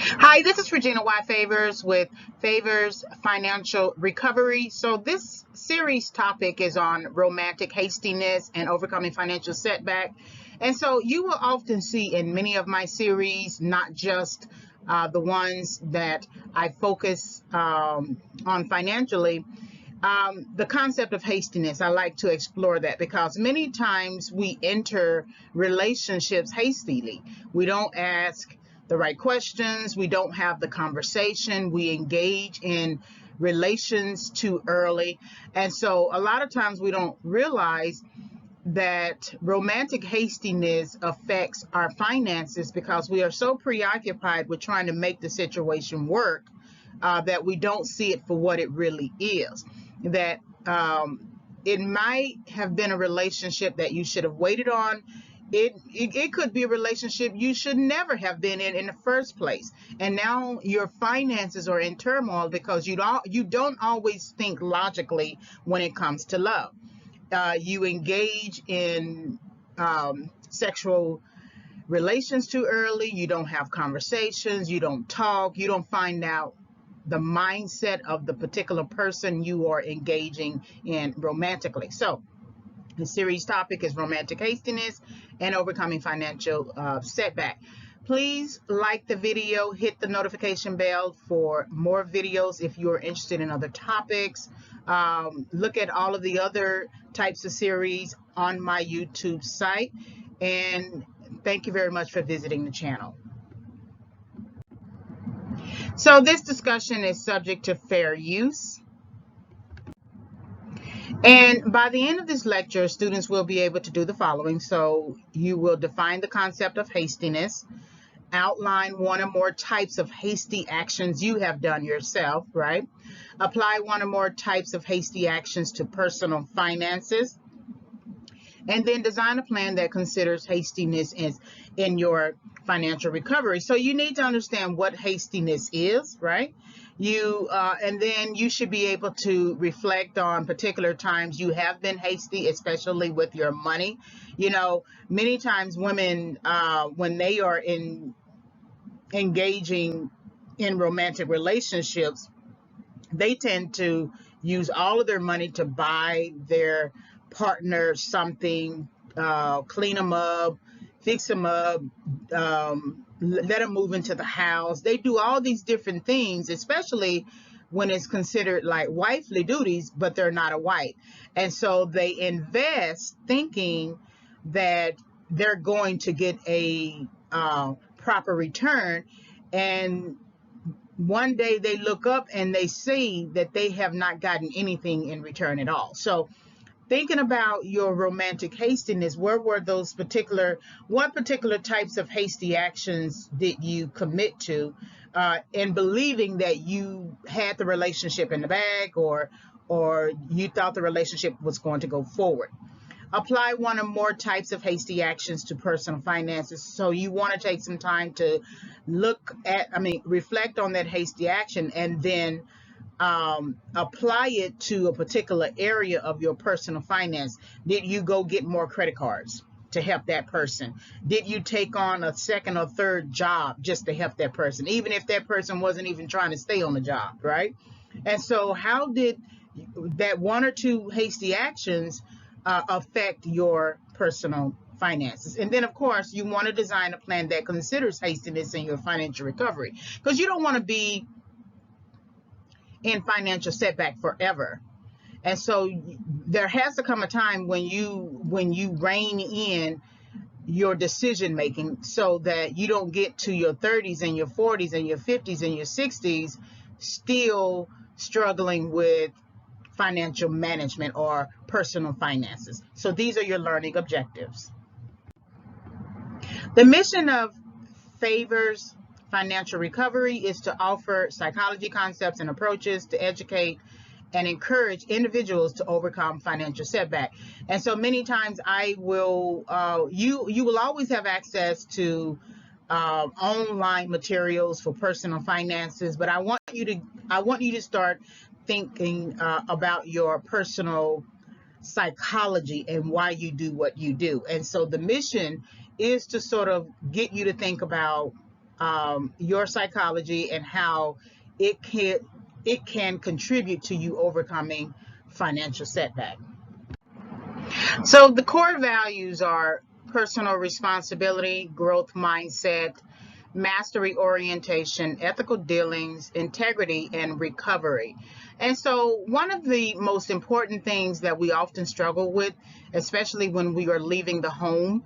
Hi, this is Regina Y. Favors with Favors Financial Recovery. So this series topic is on romantic hastiness and overcoming financial setback. And so you will often see in many of my series, not just the ones that I focus on financially, the concept of hastiness. I like to explore that because many times we enter relationships hastily. We don't ask the right questions. We don't have the conversation. We engage in relations too early. And so a lot of times we don't realize that romantic hastiness affects our finances because we are so preoccupied with trying to make the situation work that we don't see it for what it really is. That it might have been a relationship that you should have waited on. It could be a relationship you should never have been in the first place, and now your finances are in turmoil because you don't always think logically when it comes to love. You engage in sexual relations too early. You don't have conversations. You don't talk. You don't find out the mindset of the particular person you are engaging in romantically. So the series topic is romantic hastiness and overcoming financial setback. Please like the video, hit the notification bell for more videos if you're interested in other topics. Look at all of the other types of series on my YouTube site. And thank you very much for visiting the channel. So this discussion is subject to fair use. And by the end of this lecture, students will be able to do the following. So you will define the concept of hastiness, outline one or more types of hasty actions you have done yourself, right? Apply one or more types of hasty actions to personal finances, and then design a plan that considers hastiness in your financial recovery. So you need to understand what hastiness is, right? And then you should be able to reflect on particular times you have been hasty, especially with your money. You know, many times women, when they are engaging in romantic relationships, they tend to use all of their money to buy their partner something, clean them up, fix them up, let them move into the house. They do all these different things, especially when it's considered like wifely duties, but they're not a wife. And so they invest thinking that they're going to get a proper return. And one day they look up and they see that they have not gotten anything in return at all. So thinking about your romantic hastiness, what particular types of hasty actions did you commit to, and believing that you had the relationship in the bag, or you thought the relationship was going to go forward. Apply one or more types of hasty actions to personal finances. So you want to take some time to reflect on that hasty action, and then apply it to a particular area of your personal finance. Did you go get more credit cards to help that person? Did you take on a second or third job just to help that person, even if that person wasn't even trying to stay on the job, right? And so how did that one or two hasty actions affect your personal finances? And then, of course, you want to design a plan that considers hastiness in your financial recovery, because you don't want to be in financial setback forever. And so there has to come a time when you rein in your decision making, so that you don't get to your 30s and your 40s and your 50s and your 60s still struggling with financial management or personal finances. So these are your learning objectives. The mission of Favors Financial Recovery is to offer psychology concepts and approaches to educate and encourage individuals to overcome financial setback. And so many times you will always have access to online materials for personal finances, but I want you to start thinking about your personal psychology and why you do what you do. And so the mission is to sort of get you to think about your psychology and how it can contribute to you overcoming financial setback. So the core values are personal responsibility, growth mindset, mastery orientation, ethical dealings, integrity, and recovery. And so, one of the most important things that we often struggle with, especially when we are leaving the home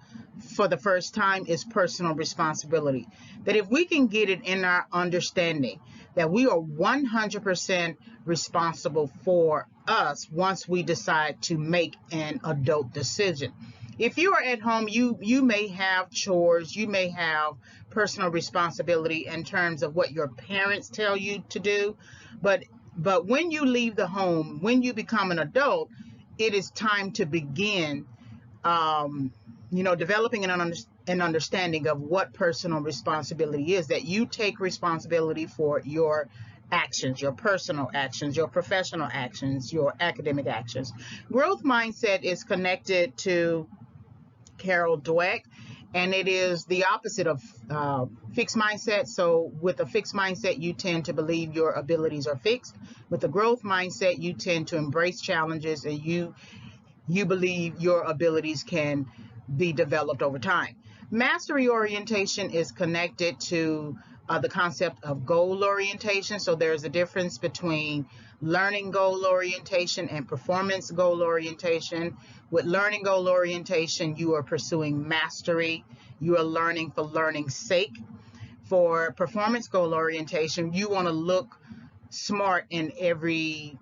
for the first time, is personal responsibility. That if we can get it in our understanding that we are 100% responsible for us once we decide to make an adult decision. If you are at home, you may have chores, you may have personal responsibility in terms of what your parents tell you to do, but when you leave the home, when you become an adult, it is time to begin developing an understanding of what personal responsibility is, that you take responsibility for your actions, your personal actions, your professional actions, your academic actions. Growth mindset is connected to Carol Dweck, and it is the opposite of fixed mindset. So with a fixed mindset, you tend to believe your abilities are fixed. With a growth mindset, you tend to embrace challenges, and you believe your abilities can be developed over time. Mastery orientation is connected to the concept of goal orientation. So there's a difference between learning goal orientation and performance goal orientation. With learning goal orientation, you are pursuing mastery. You are learning for learning's sake. For performance goal orientation, you want to look smart in every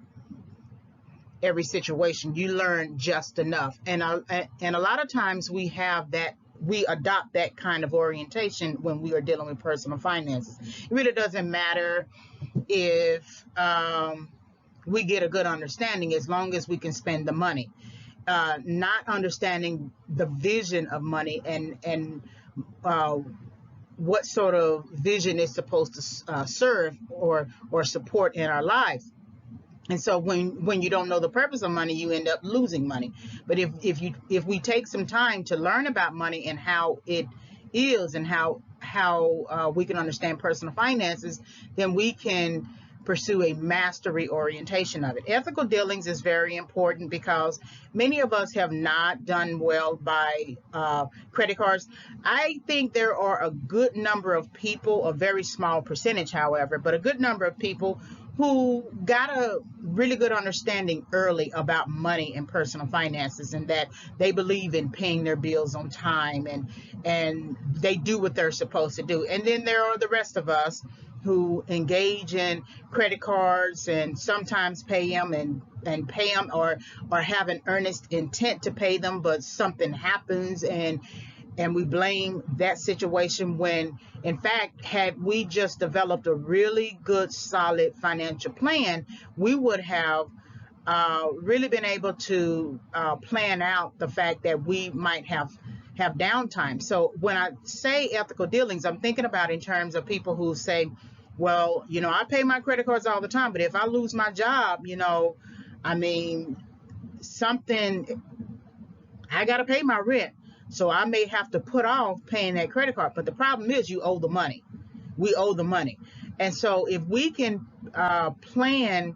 situation. You learn just enough, and a lot of times we adopt that kind of orientation when we are dealing with personal finances. It really doesn't matter if we get a good understanding, as long as we can spend the money. Not understanding the vision of money and what sort of vision is supposed to serve or support in our lives. And so when you don't know the purpose of money, you end up losing money. But if we take some time to learn about money and how it is, and how we can understand personal finances, then we can pursue a mastery orientation of it. Ethical dealings is very important because many of us have not done well by credit cards. I think there are a good number of people, a very small percentage, however, but a good number of people who got a really good understanding early about money and personal finances, and that they believe in paying their bills on time, and they do what they're supposed to do. And then there are the rest of us who engage in credit cards and sometimes pay them and pay them or have an earnest intent to pay them, but something happens and we blame that situation, when in fact, had we just developed a really good solid financial plan, we would have really been able to plan out the fact that we might have downtime. So when I say ethical dealings, I'm thinking about in terms of people who say, well, I pay my credit cards all the time, but if I lose my job, something, I got to pay my rent. So I may have to put off paying that credit card. But the problem is, you owe the money. We owe the money. And so if we can plan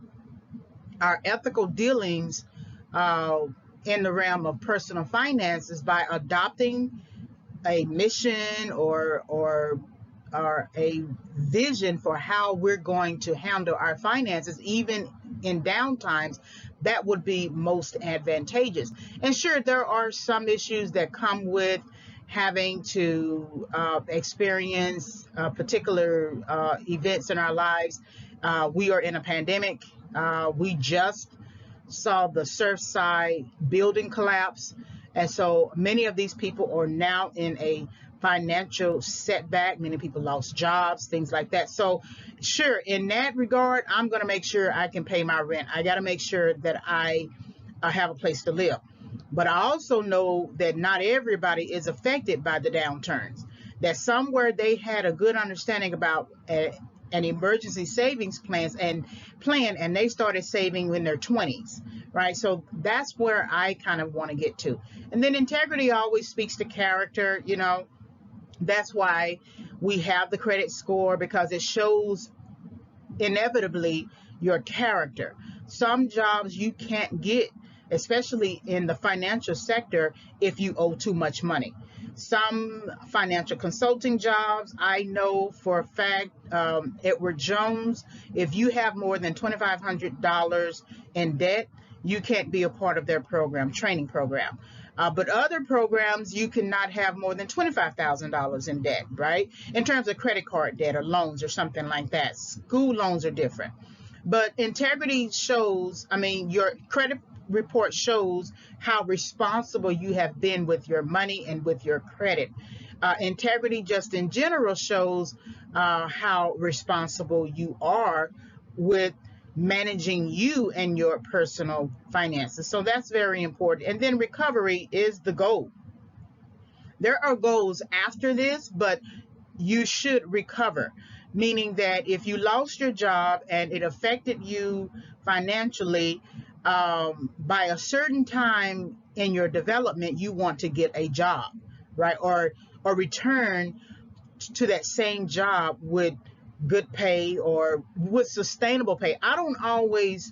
our ethical dealings in the realm of personal finances by adopting a mission or a vision for how we're going to handle our finances, even in downtimes, that would be most advantageous. And sure, there are some issues that come with having to experience particular events in our lives. We are in a pandemic. We just saw the Surfside building collapse. And so many of these people are now in a financial setback. Many people lost jobs, things like that. So sure, in that regard, I'm going to make sure I can pay my rent. I got to make sure that I have a place to live. But I also know that not everybody is affected by the downturns, that somewhere they had a good understanding about an emergency savings plan, and they started saving in their 20s, right? So that's where I kind of want to get to. And then integrity always speaks to character. That's why we have the credit score, because it shows inevitably your character. Some jobs you can't get, especially in the financial sector, if you owe too much money. Some financial consulting jobs, I know for a fact, Edward Jones, if you have more than $2,500 in debt, you can't be a part of their program, training program. But other programs, you cannot have more than $25,000 in debt, right? In terms of credit card debt or loans or something like that. School loans are different. But integrity shows, I mean, your credit report shows how responsible you have been with your money and with your credit. Integrity, just in general, shows how responsible you are with managing you and your personal finances. So that's very important. And then recovery is the goal. There are goals after this, but you should recover, meaning that if you lost your job and it affected you financially, by a certain time in your development, you want to get a job, right? Or return to that same job with good pay or with sustainable pay. I don't always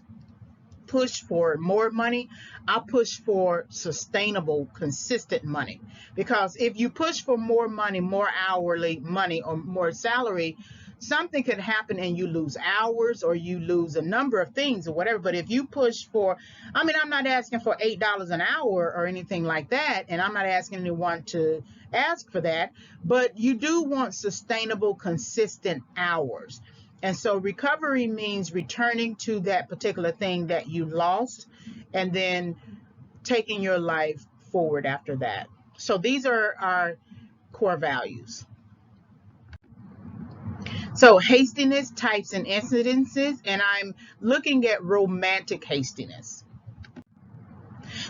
push for more money. I push for sustainable, consistent money. Because if you push for more money, more hourly money, or more salary, something could happen and you lose hours or you lose a number of things or whatever. But if you push for, I mean, I'm not asking for $8 an hour or anything like that, and I'm not asking anyone to ask for that, but you do want sustainable, consistent hours. And so recovery means returning to that particular thing that you lost and then taking your life forward after that. So these are our core values. So hastiness, types, and incidences, and I'm looking at romantic hastiness.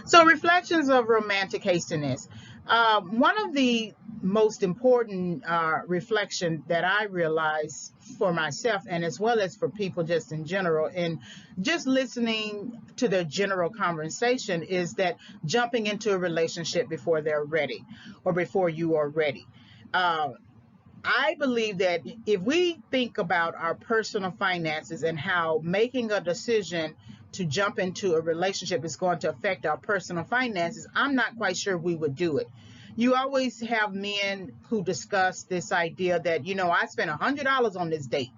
So reflections of romantic hastiness. One of the most important reflection that I realize for myself, and as well as for people just in general, and just listening to their general conversation, is that jumping into a relationship before they're ready or before you are ready. Uh, I believe that if we think about our personal finances and how making a decision to jump into a relationship is going to affect our personal finances, I'm not quite sure we would do it. You always have men who discuss this idea that, I spent $100 on this date,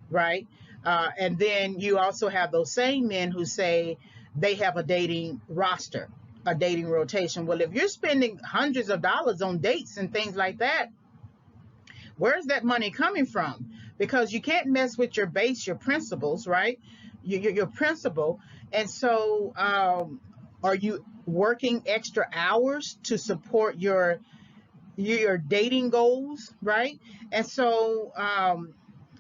right? And then you also have those same men who say they have a dating roster, a dating rotation. Well, if you're spending hundreds of dollars on dates and things like that, where's that money coming from? Because you can't mess with your base, your principles, right? Your principle. And so, are you working extra hours to support your dating goals, right? And so,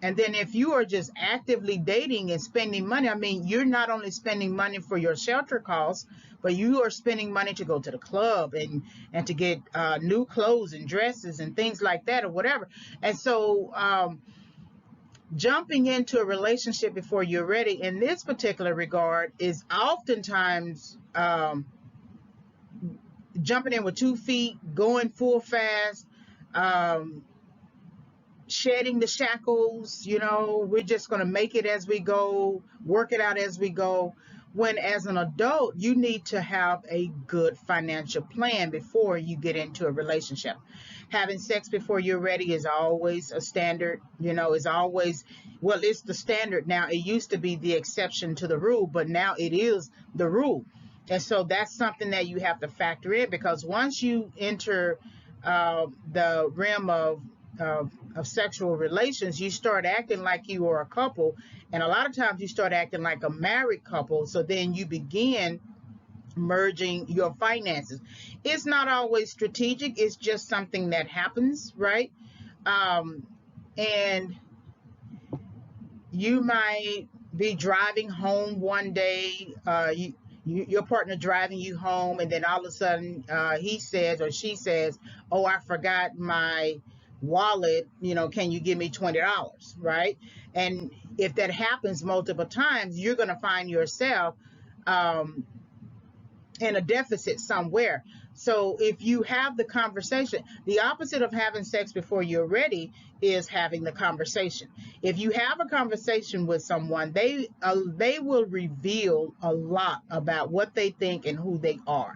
and then if you are just actively dating and spending money, I mean, you're not only spending money for your shelter costs, but you are spending money to go to the club and to get new clothes and dresses and things like that or whatever. And so, jumping into a relationship before you're ready in this particular regard is oftentimes jumping in with 2 feet, going full fast, um, shedding the shackles. We're just going to make it as we go, work it out as we go. When as an adult, you need to have a good financial plan before you get into a relationship. Having sex before you're ready is always a standard, is always, well, it's the standard now. It used to be the exception to the rule, but now it is the rule. And so that's something that you have to factor in, because once you enter the realm of sexual relations, you start acting like you are a couple. And a lot of times you start acting like a married couple. So then you begin merging your finances. It's not always strategic. It's just something that happens, right? And you might be driving home one day, your partner driving you home, and then all of a sudden he says or she says, "Oh, I forgot my wallet, can you give me $20?" Right? And if that happens multiple times, you're going to find yourself in a deficit somewhere. So if you have the conversation, the opposite of having sex before you're ready is having the conversation. If you have a conversation with someone, they will reveal a lot about what they think and who they are,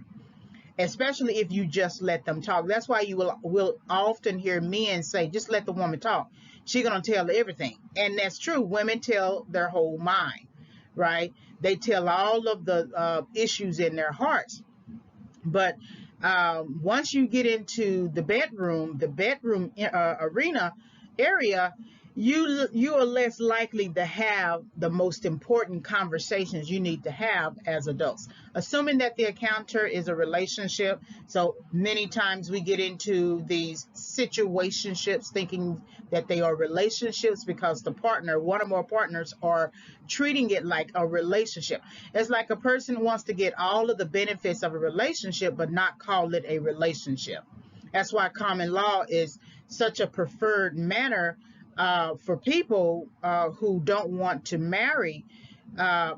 especially if you just let them talk. That's why you will often hear men say, just let the woman talk. She's going to tell everything. And that's true. Women tell their whole mind, right? They tell all of the issues in their hearts. But once you get into the bedroom arena area, you are less likely to have the most important conversations you need to have as adults, assuming that the encounter is a relationship. So many times we get into these situationships thinking that they are relationships because the partner, one or more partners, are treating it like a relationship. It's like a person wants to get all of the benefits of a relationship but not call it a relationship. That's why common law is such a preferred manner for people who don't want to marry,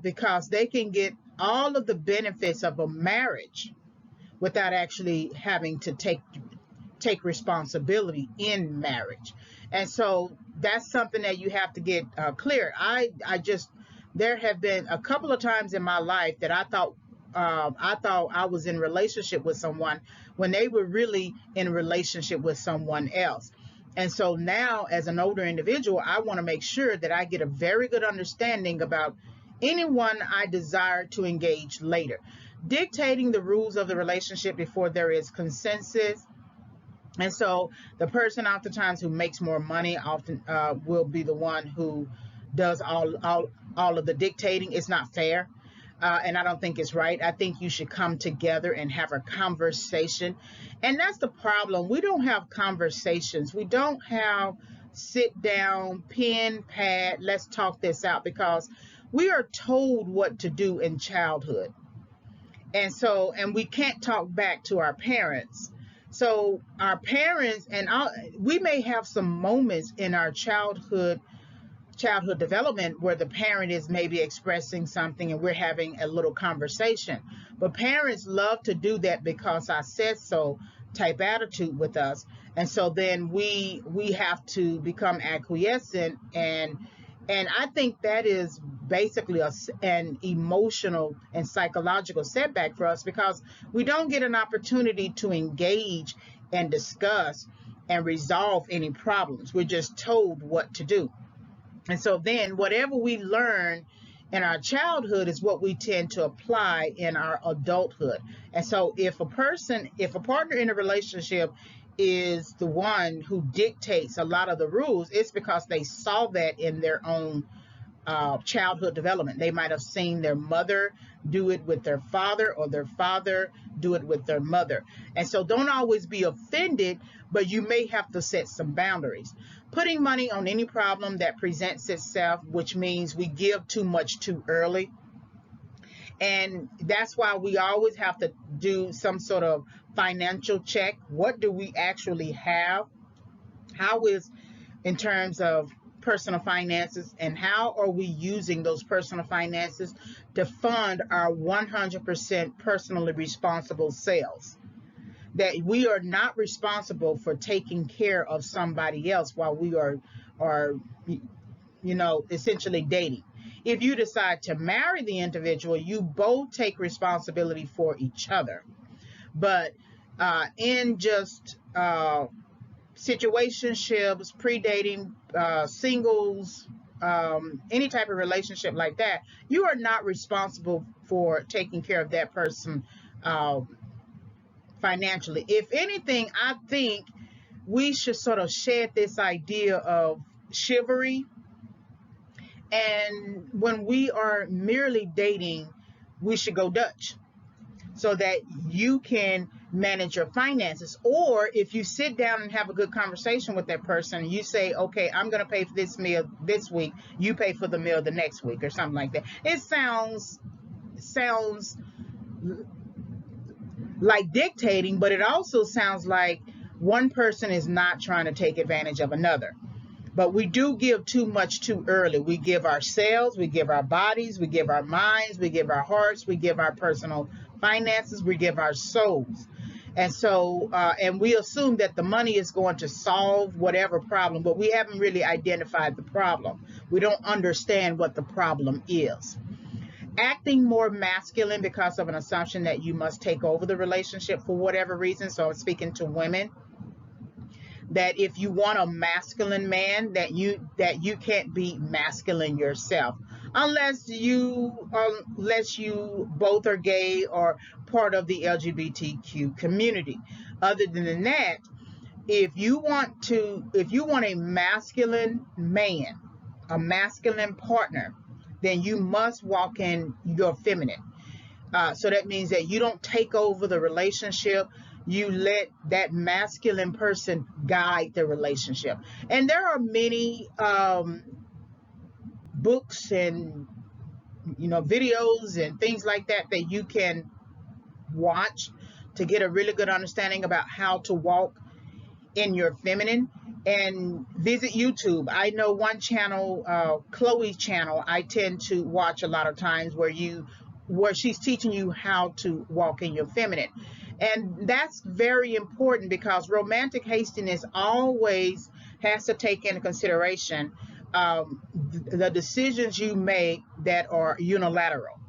because they can get all of the benefits of a marriage without actually having to take responsibility in marriage. And so that's something that you have to get clear. There have been a couple of times in my life that I thought I was in relationship with someone when they were really in relationship with someone else. And so now, as an older individual, I want to make sure that I get a very good understanding about anyone I desire to engage later. Dictating the rules of the relationship before there is consensus. And so the person oftentimes who makes more money often will be the one who does all of the dictating. It's not fair. And I don't think it's right. I think you should come together and have a conversation. And that's the problem. We don't have conversations. We don't have sit down, pen, pad, let's talk this out, because we are told what to do in childhood. And we can't talk back to our parents. So our parents we may have some moments in our childhood development where the parent is maybe expressing something and we're having a little conversation. But parents love to do that because I said so type attitude with us. And so then we have to become acquiescent, and I think that is basically an emotional and psychological setback for us, because we don't get an opportunity to engage and discuss and resolve any problems. We're just told what to do. And so then whatever we learn in our childhood is what we tend to apply in our adulthood. And so if a partner in a relationship is the one who dictates a lot of the rules, it's because they saw that in their own childhood development. They might have seen their mother do it with their father, or their father do it with their mother. And so don't always be offended, but you may have to set some boundaries. Putting money on any problem that presents itself, which means we give too much too early. And that's why we always have to do some sort of financial check. What do we actually have? How is, in terms of personal finances, and how are we using those personal finances to fund our 100% personally responsible sales? That we are not responsible for taking care of somebody else while we are essentially dating. If you decide to marry the individual, you both take responsibility for each other. But in just situationships, pre-dating, singles, any type of relationship like that, you are not responsible for taking care of that person financially. If anything, I think we should sort of shed this idea of chivalry. And when we are merely dating, we should go Dutch so that you can manage your finances. Or if you sit down and have a good conversation with that person, you say, okay, I'm going to pay for this meal this week, you pay for the meal the next week, or something like that. It sounds like dictating, but it also sounds like one person is not trying to take advantage of another. But we do give too much too early. We give ourselves, we give our bodies, we give our minds, we give our hearts, we give our personal finances, we give our souls. And so, and we assume that the money is going to solve whatever problem, but we haven't really identified the problem. We don't understand what the problem is. Acting more masculine because of an assumption that you must take over the relationship for whatever reason. So I'm speaking to women, that if you want a masculine man, that you can't be masculine yourself unless you both are gay or part of the LGBTQ community. Other than that, if you want a masculine man, a masculine partner, then you must walk in your feminine. So that means that you don't take over the relationship. You let that masculine person guide the relationship. And there are many books and videos and things like that that you can watch to get a really good understanding about how to walk in your feminine. And visit YouTube. I know one channel, Chloe's channel, I tend to watch a lot of times where she's teaching you how to walk in your feminine. And that's very important because romantic hastiness always has to take into consideration the decisions you make that are unilateral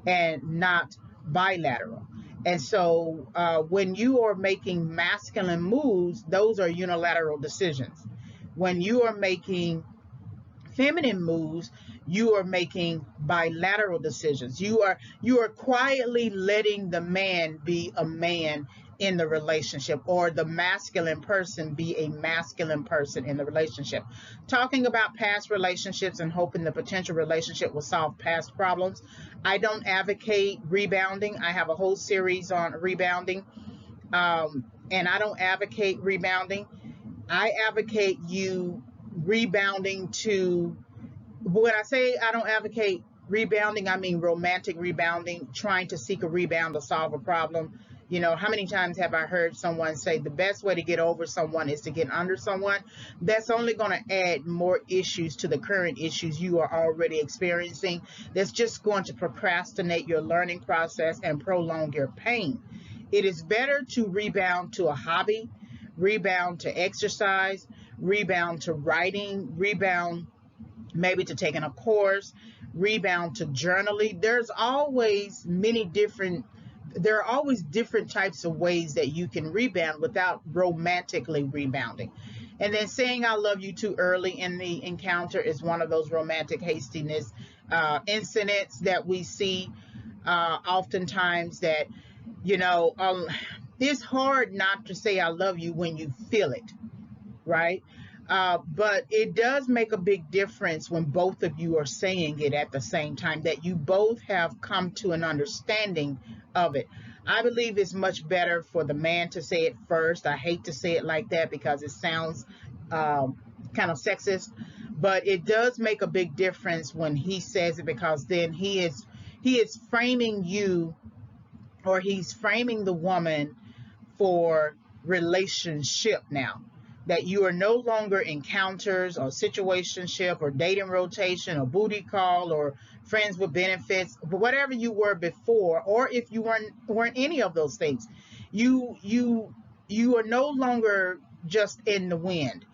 and not bilateral. And so when you are making masculine moves, those are unilateral decisions. When you are making feminine moves, you are making bilateral decisions. You are quietly letting the man be a man in the relationship, or the masculine person be a masculine person in the relationship. Talking about past relationships and hoping the potential relationship will solve past problems. I don't advocate rebounding. I have a whole series on rebounding, and I don't advocate rebounding. I advocate you rebounding to, when I say I don't advocate rebounding, I mean romantic rebounding, trying to seek a rebound to solve a problem. How many times have I heard someone say the best way to get over someone is to get under someone? That's only going to add more issues to the current issues you are already experiencing. That's just going to procrastinate your learning process and prolong your pain. It is better to rebound to a hobby, rebound to exercise, rebound to writing, rebound maybe to taking a course, rebound to journaling. There are always different types of ways that you can rebound without romantically rebounding. And then saying I love you too early in the encounter is one of those romantic hastiness incidents that we see oftentimes, that you know um, it's hard not to say I love you when you feel it, right? But it does make a big difference when both of you are saying it at the same time, that you both have come to an understanding of it. I believe it's much better for the man to say it first. I hate to say it like that because it sounds kind of sexist, but it does make a big difference when he says it, because then he is framing you, or he's framing the woman for relationship now, that you are no longer encounters or situationship or dating rotation or booty call or friends with benefits, but whatever you were before, or if you weren't any of those things, you are no longer just in the wind,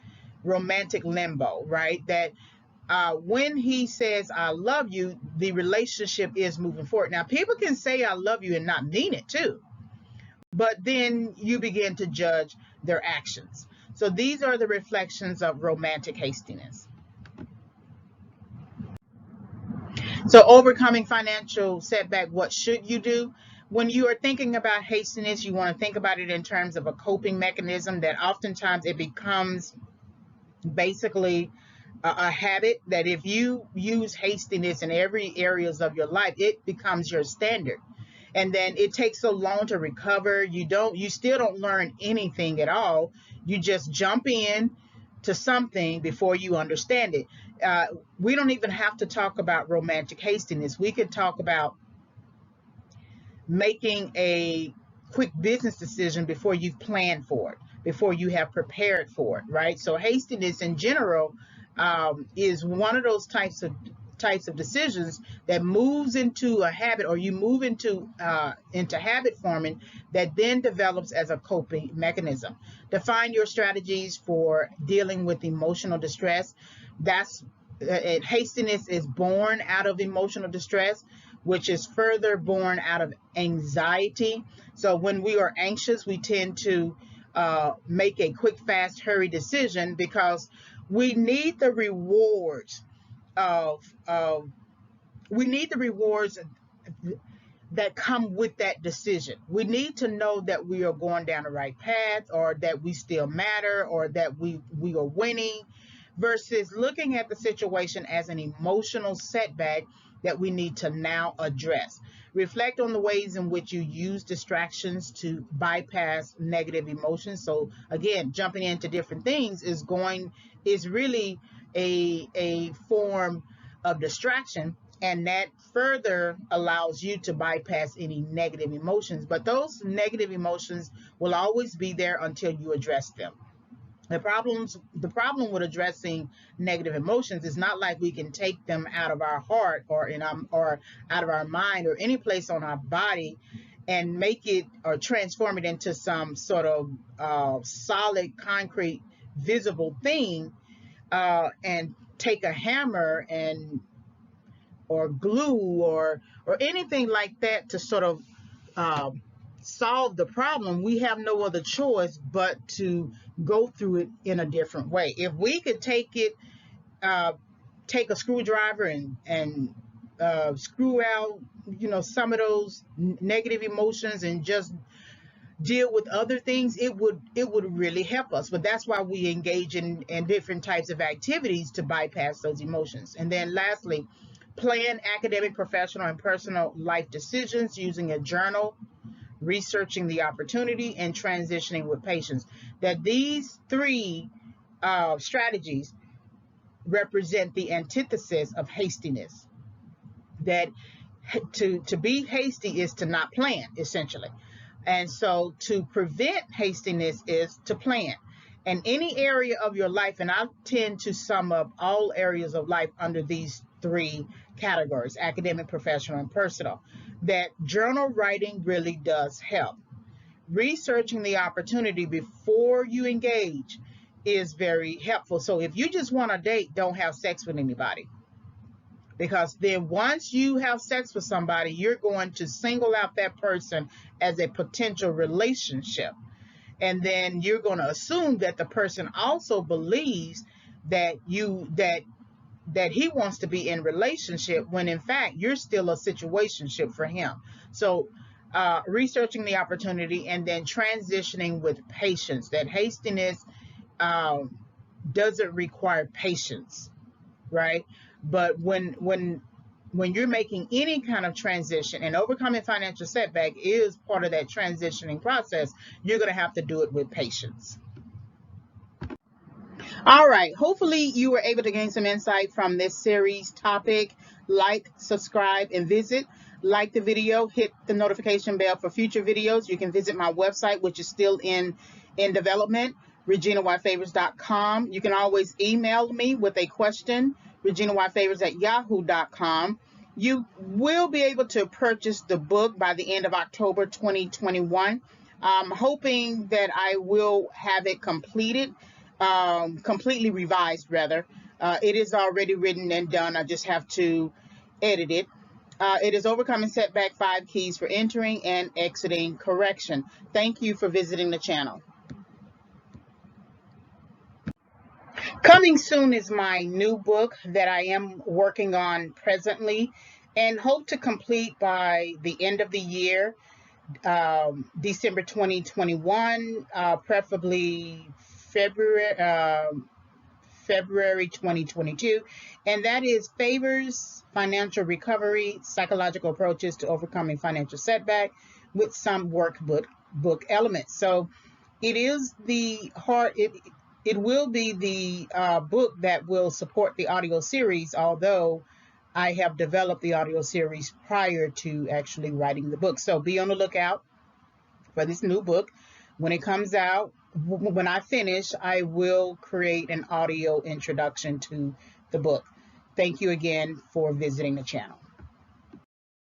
romantic limbo, right? That when he says I love you, the relationship is moving forward. Now people can say I love you and not mean it too, but then you begin to judge their actions. So these are the reflections of romantic hastiness. So overcoming financial setback, what should you do? When you are thinking about hastiness, you want to think about it in terms of a coping mechanism, that oftentimes it becomes basically a habit, that if you use hastiness in every areas of your life, it becomes your standard. And then it takes so long to recover. You still don't learn anything at all. You just jump in to something before you understand it. We don't even have to talk about romantic hastiness. We could talk about making a quick business decision before you've planned for it, before you have prepared for it, right? So hastiness in general is one of those types of types of decisions that moves into a habit, or you move into habit forming that then develops as a coping mechanism. Define your strategies for dealing with emotional distress. That's Hastiness is born out of emotional distress, which is further born out of anxiety. So when we are anxious, we tend to make a quick, fast, hurry decision because we need the rewards of we need the rewards that come with that decision. We need to know that we are going down the right path, or that we still matter, or that we are winning, versus looking at the situation as an emotional setback that we need to now address. Reflect on the ways in which you use distractions to bypass negative emotions. So again, jumping into different things is really a form of distraction, and that further allows you to bypass any negative emotions. But those negative emotions will always be there until you address them. The problem with addressing negative emotions is not like we can take them out of our heart or or out of our mind or any place on our body and make it or transform it into some sort of solid, concrete, visible thing, and take a hammer and or glue or anything like that to sort of um, solve the problem. We have no other choice but to go through it in a different way. If we could take a screwdriver and screw out, some of those negative emotions and just deal with other things, it would really help us. But that's why we engage in different types of activities to bypass those emotions. And then lastly, plan academic, professional, and personal life decisions using a journal, researching the opportunity, and transitioning with patience. That these three strategies represent the antithesis of hastiness. That to be hasty is to not plan, essentially. And so to prevent hastiness is to plan. And any area of your life, and I tend to sum up all areas of life under these three categories: academic, professional, and personal, that journal writing really does help. Researching the opportunity before you engage is very helpful. So if you just want a date, don't have sex with anybody. Because then once you have sex with somebody, you're going to single out that person as a potential relationship. And then you're going to assume that the person also believes that he wants to be in relationship, when in fact you're still a situationship for him. So researching the opportunity and then transitioning with patience. That hastiness doesn't require patience, right? But when you're making any kind of transition, and overcoming financial setback is part of that transitioning process, you're going to have to do it with patience. All right. Hopefully you were able to gain some insight from this series topic. Like, subscribe, and visit. Like the video, hit the notification bell for future videos. You can visit my website, which is still in development, reginayfavors.com. You can always email me with a question, reginayfavors@yahoo.com. You will be able to purchase the book by the end of October 2021. I'm hoping that I will have it completed, completely revised rather. It is already written and done. I just have to edit it. It is Overcoming Setback: 5 Keys for Entering and Exiting Correction. Thank you for visiting the channel. Coming soon is my new book that I am working on presently and hope to complete by the end of the year, December 2021, preferably February 2022, and that is Favors: Financial Recovery, Psychological Approaches to Overcoming Financial Setback, with some workbook elements. So it is the it will be the book that will support the audio series, although I have developed the audio series prior to actually writing the book. So be on the lookout for this new book. When it comes out, when I finish, I will create an audio introduction to the book. Thank you again for visiting the channel.